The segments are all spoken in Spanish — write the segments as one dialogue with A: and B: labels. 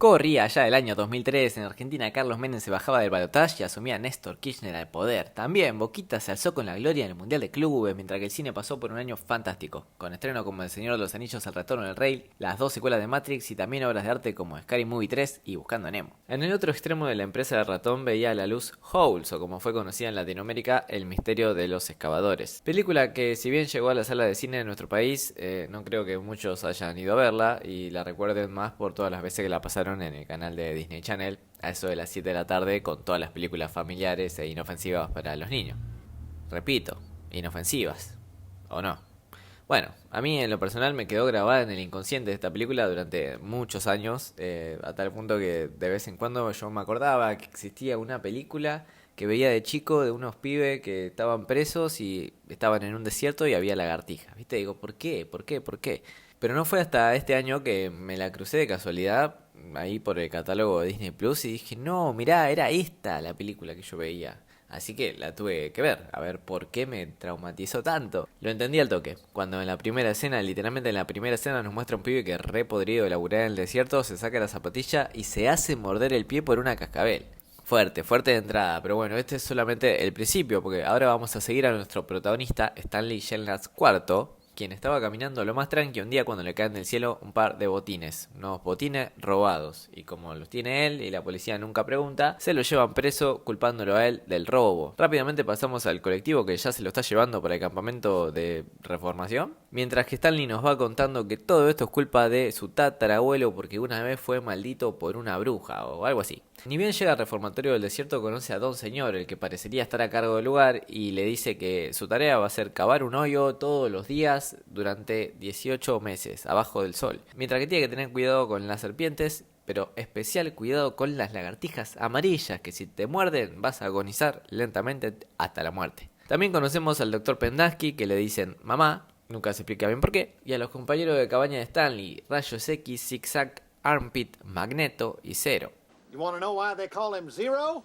A: Corría allá el año 2003, en Argentina Carlos Menem se bajaba del balotaje y asumía Néstor Kirchner al poder. También Boquita se alzó con la gloria en el Mundial de Clubes, mientras que el cine pasó por un año fantástico, con estrenos como El Señor de los Anillos, El Retorno del Rey, las dos secuelas de Matrix y también obras de arte como Scary Movie 3 y Buscando a Nemo. En el otro extremo de la empresa del ratón veía a la luz Holes, o como fue conocida en Latinoamérica, El Misterio de los Excavadores. Película que si bien llegó a la sala de cine de nuestro país, no creo que muchos hayan ido a verla y la recuerden más por todas las veces que la pasaron en el canal de Disney Channel a eso de las 7 de la tarde con todas las películas familiares e inofensivas para los niños. Repito, inofensivas. ¿O no? Bueno, a mí en lo personal me quedó grabada en el inconsciente de esta película durante muchos años, a tal punto que de vez en cuando yo me acordaba que existía una película que veía de chico de unos pibes que estaban presos y estaban en un desierto y había lagartijas. ¿Viste? Digo, ¿por qué? ¿Por qué? ¿Por qué? Pero no fue hasta este año que me la crucé de casualidad ahí por el catálogo de Disney Plus y dije, no, mirá, era esta la película que yo veía. Así que la tuve que ver, a ver por qué me traumatizó tanto. Lo entendí al toque, cuando en la primera escena, literalmente en la primera escena nos muestra un pibe que re podrido de laburar en el desierto, se saca la zapatilla y se hace morder el pie por una cascabel. Fuerte, fuerte de entrada, pero bueno, este es solamente el principio, porque ahora vamos a seguir a nuestro protagonista, Stanley Shelnats cuarto, quien estaba caminando lo más tranqui un día cuando le caen del cielo un par de botines, unos botines robados, y como los tiene él y la policía nunca pregunta, se lo llevan preso culpándolo a él del robo. Rápidamente pasamos al colectivo que ya se lo está llevando para el campamento de reformación, mientras que Stanley nos va contando que todo esto es culpa de su tatarabuelo porque una vez fue maldito por una bruja o algo así. Ni bien llega al reformatorio del desierto conoce a Don Señor, el que parecería estar a cargo del lugar, y le dice que su tarea va a ser cavar un hoyo todos los días durante 18 meses, abajo del sol. Mientras que tiene que tener cuidado con las serpientes, pero especial cuidado con las lagartijas amarillas, que si te muerden vas a agonizar lentamente hasta la muerte. También conocemos al Dr. Pendansky, que le dicen mamá, nunca se explica bien por qué, y a los compañeros de cabaña de Stanley, Rayos X, Zigzag, Armpit, Magneto y Zero.
B: You want to know why they call him Zero?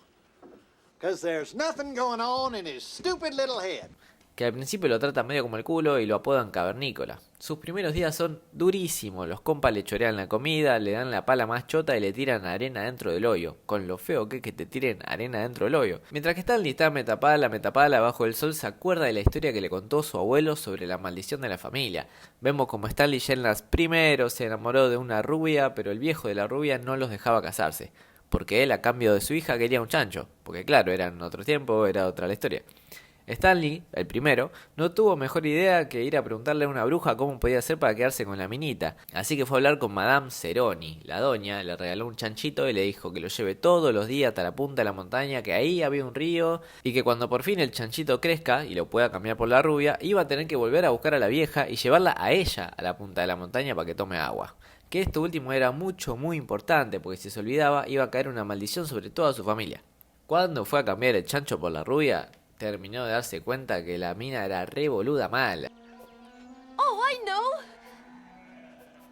B: Because there's nothing going on in his stupid little head.
A: Que al principio lo tratan medio como el culo y lo apodan cavernícola. Sus primeros días son durísimos, los compas le chorean la comida, le dan la pala más chota y le tiran arena dentro del hoyo, con lo feo que es que te tiren arena dentro del hoyo. Mientras que Stanley está metapala bajo el sol, se acuerda de la historia que le contó su abuelo sobre la maldición de la familia. Vemos como Stanley Shelnats primero se enamoró de una rubia, pero el viejo de la rubia no los dejaba casarse, porque él a cambio de su hija quería un chancho, porque claro, era en otro tiempo, era otra la historia. Stanley, el primero, no tuvo mejor idea que ir a preguntarle a una bruja cómo podía hacer para quedarse con la minita. Así que fue a hablar con Madame Ceroni. La doña le regaló un chanchito y le dijo que lo lleve todos los días hasta la punta de la montaña, que ahí había un río y que cuando por fin el chanchito crezca y lo pueda cambiar por la rubia, iba a tener que volver a buscar a la vieja y llevarla a ella a la punta de la montaña para que tome agua. Que esto último era muy importante porque si se olvidaba iba a caer una maldición sobre toda su familia. Cuando fue a cambiar el chancho por la rubia, terminó de darse cuenta que la mina era re boluda mala.
C: Oh, I know.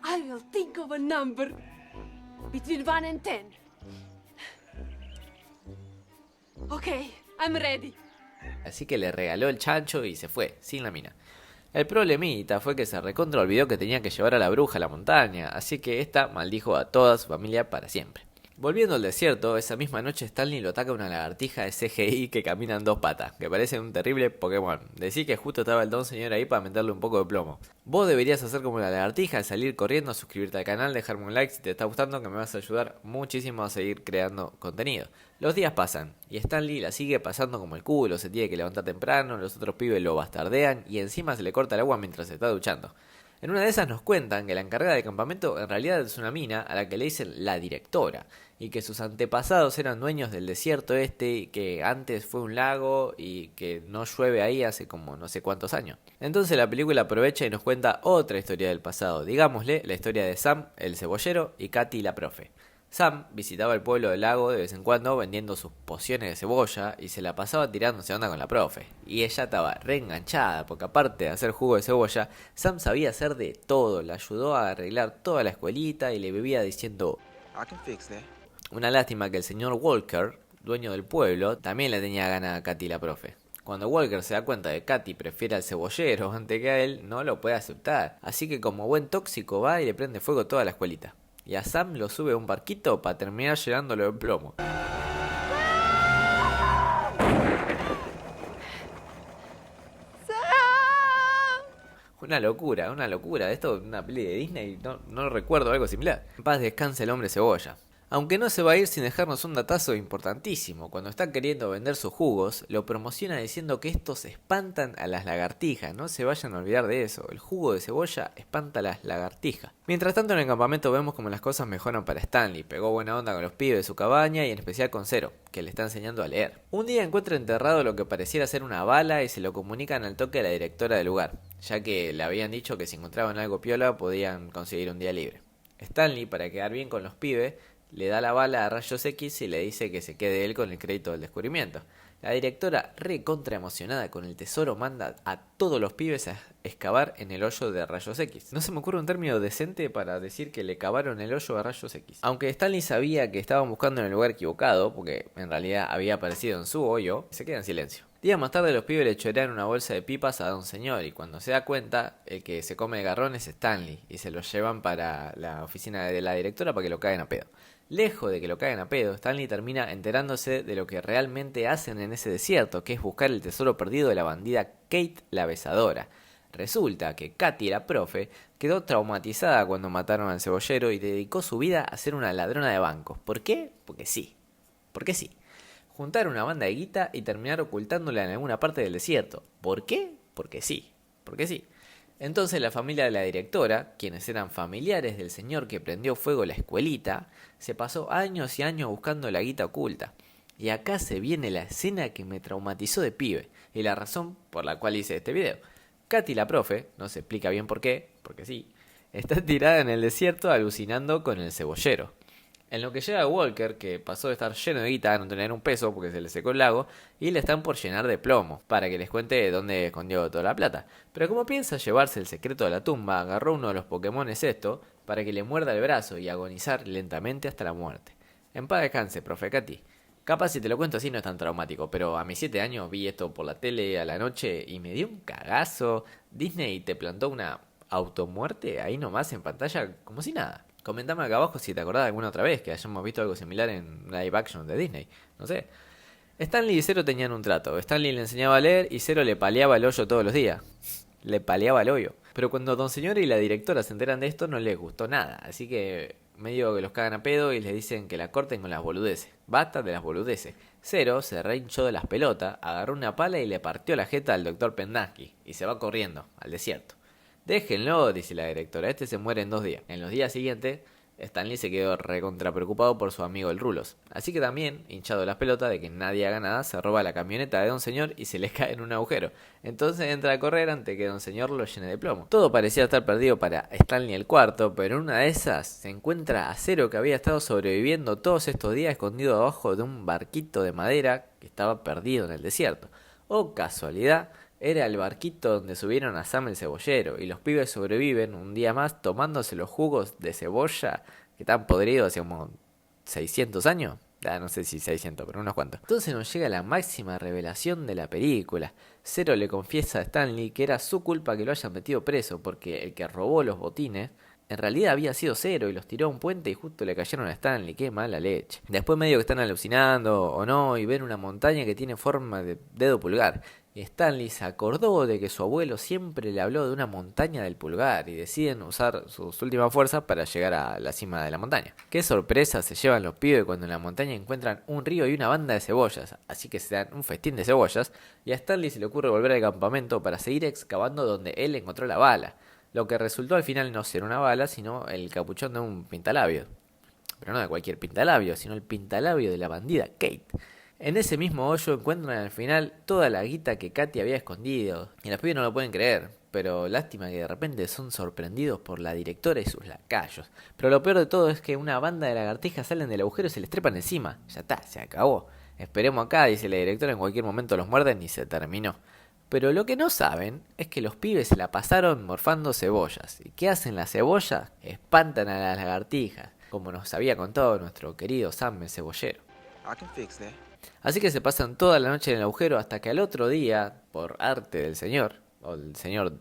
C: I will think of a number between 1 and 10. Okay, I'm ready.
A: Así que le regaló el chancho y se fue, sin la mina. El problemita fue que se recontra olvidó que tenía que llevar a la bruja a la montaña, así que esta maldijo a toda su familia para siempre. Volviendo al desierto, esa misma noche Stanley lo ataca una lagartija de CGI que camina en dos patas, que parece un terrible Pokémon. Decí que justo estaba el Don Señor ahí para meterle un poco de plomo. Vos deberías hacer como la lagartija, salir corriendo, suscribirte al canal, dejarme un like si te está gustando, que me vas a ayudar muchísimo a seguir creando contenido. Los días pasan, y Stanley la sigue pasando como el culo, se tiene que levantar temprano, los otros pibes lo bastardean, y encima se le corta el agua mientras se está duchando. En una de esas nos cuentan que la encargada del campamento en realidad es una mina a la que le dicen la directora, y que sus antepasados eran dueños del desierto este, que antes fue un lago y que no llueve ahí hace como no sé cuántos años. Entonces la película aprovecha y nos cuenta otra historia del pasado, digámosle la historia de Sam, el cebollero, y Katy, la profe. Sam visitaba el pueblo del lago de vez en cuando vendiendo sus pociones de cebolla y se la pasaba tirándose onda con la profe. Y ella estaba reenganchada porque aparte de hacer jugo de cebolla, Sam sabía hacer de todo, le ayudó a arreglar toda la escuelita y le vivía diciendo
D: I can fix that.
A: una lástima que el señor Walker, dueño del pueblo, también le tenía ganas a Katy la profe. Cuando Walker se da cuenta de que Katy prefiere al cebollero antes que a él, no lo puede aceptar. Así que como buen tóxico va y le prende fuego toda la escuelita. y a Sam lo sube a un barquito para terminar llenándolo de plomo. Una locura. Esto es una peli de Disney, no recuerdo algo similar. En paz descanse el hombre cebolla. Aunque no se va a ir sin dejarnos un datazo importantísimo. Cuando está queriendo vender sus jugos, lo promociona diciendo que estos espantan a las lagartijas. No se vayan a olvidar de eso. El jugo de cebolla espanta a las lagartijas. Mientras tanto en el campamento vemos como las cosas mejoran para Stanley. Pegó buena onda con los pibes de su cabaña y en especial con Zero, que le está enseñando a leer. Un día encuentra enterrado lo que pareciera ser una bala y se lo comunican al toque a la directora del lugar, ya que le habían dicho que si encontraban algo piola podían conseguir un día libre. Stanley, para quedar bien con los pibes, le da la bala a Rayos X y le dice que se quede él con el crédito del descubrimiento. La directora, recontra emocionada con el tesoro, manda a todos los pibes a excavar en el hoyo de Rayos X. No se me ocurre un término decente para decir que le cavaron el hoyo a Rayos X. Aunque Stanley sabía que estaban buscando en el lugar equivocado, porque en realidad había aparecido en su hoyo, se queda en silencio. Días más tarde los pibes le chorean una bolsa de pipas a Don Señor y cuando se da cuenta, el que se come el garrón es Stanley y se lo llevan para la oficina de la directora para que lo caigan a pedo. Lejos de que lo caigan a pedo, Stanley termina enterándose de lo que realmente hacen en ese desierto, que es buscar el tesoro perdido de la bandida Kate la Besadora. Resulta que Katy, la profe, quedó traumatizada cuando mataron al cebollero y dedicó su vida a ser una ladrona de bancos. ¿Por qué? Porque sí. Juntar una banda de guita y terminar ocultándola en alguna parte del desierto. ¿Por qué? Porque sí. Entonces la familia de la directora, quienes eran familiares del señor que prendió fuego la escuelita, se pasó años y años buscando la guita oculta. Y acá se viene la escena que me traumatizó de pibe, y la razón por la cual hice este video. Katy la profe, no se explica bien por qué, porque sí, está tirada en el desierto alucinando con el cebollero. En lo que llega Walker, que pasó de estar lleno de guita a no tener un peso porque se le secó el lago, y le están por llenar de plomo, para que les cuente dónde escondió toda la plata. Pero como piensa llevarse el secreto de la tumba, agarró uno de los Pokémones esto, para que le muerda el brazo y agonizar lentamente hasta la muerte. En paz descanse, profe Katy. Capaz si te lo cuento así no es tan traumático, pero a mis 7 años vi esto por la tele a la noche y me dio un cagazo. Disney te plantó una automuerte ahí nomás en pantalla como si nada. Comentame acá abajo si te acordás de alguna otra vez que hayamos visto algo similar en live action de Disney. No sé. Stanley y Zero tenían un trato. Stanley le enseñaba a leer y Zero le paleaba el hoyo todos los días. Le paleaba el hoyo. Pero cuando Don Señor y la directora se enteran de esto no les gustó nada. Así que medio que los cagan a pedo y les dicen que la corten con las boludeces. Basta de las boludeces. Zero se reinchó de las pelotas, agarró una pala y le partió la jeta al Dr. Pendansky. Y se va corriendo al desierto. Déjenlo, dice la directora, este se muere en 2 días. En los días siguientes, Stanley se quedó recontra preocupado por su amigo el Rulos. Así que también, hinchado las pelotas de que nadie haga nada, se roba la camioneta de Don Señor y se les cae en un agujero. Entonces entra a correr antes que Don Señor lo llene de plomo. Todo parecía estar perdido para Stanley el cuarto, pero en una de esas se encuentra a Zero, que había estado sobreviviendo todos estos días escondido abajo de un barquito de madera que estaba perdido en el desierto. Oh, casualidad. Era el barquito donde subieron a Sam el cebollero y los pibes sobreviven un día más tomándose los jugos de cebolla que están podridos hace como 600 años. No sé si 600, pero unos cuantos. Entonces nos llega la máxima revelación de la película. Zero le confiesa a Stanley que era su culpa que lo hayan metido preso porque el que robó los botines en realidad había sido Zero y los tiró a un puente y justo le cayeron a Stanley. Qué mala leche. Después medio que están alucinando o no y ven una montaña que tiene forma de dedo pulgar. Y Stanley se acordó de que su abuelo siempre le habló de una montaña del pulgar y deciden usar sus últimas fuerzas para llegar a la cima de la montaña. Qué sorpresa se llevan los pibes cuando en la montaña encuentran un río y una banda de cebollas, así que se dan un festín de cebollas y a Stanley se le ocurre volver al campamento para seguir excavando donde él encontró la bala, lo que resultó al final no ser una bala sino el capuchón de un pintalabio. Pero no de cualquier pintalabio, sino el pintalabio de la bandida Kate. En ese mismo hoyo encuentran al final toda la guita que Katy había escondido. Y los pibes no lo pueden creer, pero lástima que de repente son sorprendidos por la directora y sus lacayos. Pero lo peor de todo es que una banda de lagartijas salen del agujero y se les trepan encima. Ya está, se acabó. Esperemos acá, dice la directora, en cualquier momento los muerden y se terminó. Pero lo que no saben es que los pibes se la pasaron morfando cebollas. ¿Y qué hacen las cebollas? Espantan a las lagartijas, como nos había contado nuestro querido Sam el cebollero. Así que se pasan toda la noche en el agujero hasta que al otro día, por arte del señor, o el señor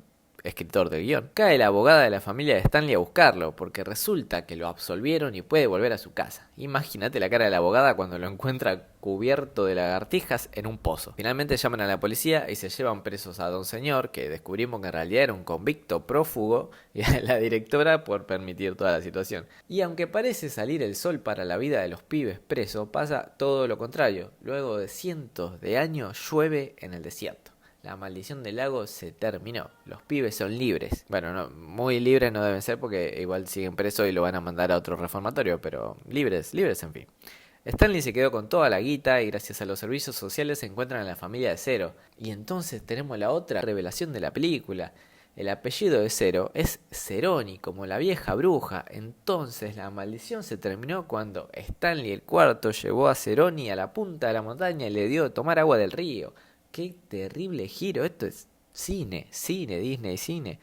A: escritor del guión, cae la abogada de la familia de Stanley a buscarlo, porque resulta que lo absolvieron y puede volver a su casa. Imagínate la cara de la abogada cuando lo encuentra cubierto de lagartijas en un pozo. Finalmente llaman a la policía y se llevan presos a Don Señor, que descubrimos que en realidad era un convicto prófugo, y a la directora por permitir toda la situación. Y aunque parece salir el sol para la vida de los pibes presos, pasa todo lo contrario. Luego de cientos de años llueve en el desierto. La maldición del lago se terminó. Los pibes son libres. Bueno, no, muy libres no deben ser porque igual siguen presos y lo van a mandar a otro reformatorio, pero libres en fin. Stanley se quedó con toda la guita y gracias a los servicios sociales se encuentran en la familia de Zero. Y entonces tenemos la otra revelación de la película. El apellido de Zero es Ceroni, como la vieja bruja. Entonces la maldición se terminó cuando Stanley el cuarto llevó a Ceroni a la punta de la montaña y le dio de tomar agua del río. ¡Qué terrible giro! Esto es cine, Disney, cine.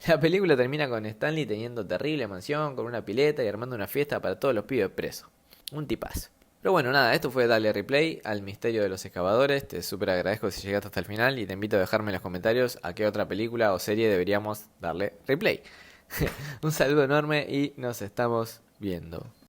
A: La película termina con Stanley teniendo terrible mansión, con una pileta y armando una fiesta para todos los pibes presos. Un tipazo. Pero bueno, nada, esto fue darle replay al misterio de los excavadores. Te súper agradezco si llegaste hasta el final y te invito a dejarme en los comentarios a qué otra película o serie deberíamos darle replay. Un saludo enorme y nos estamos viendo.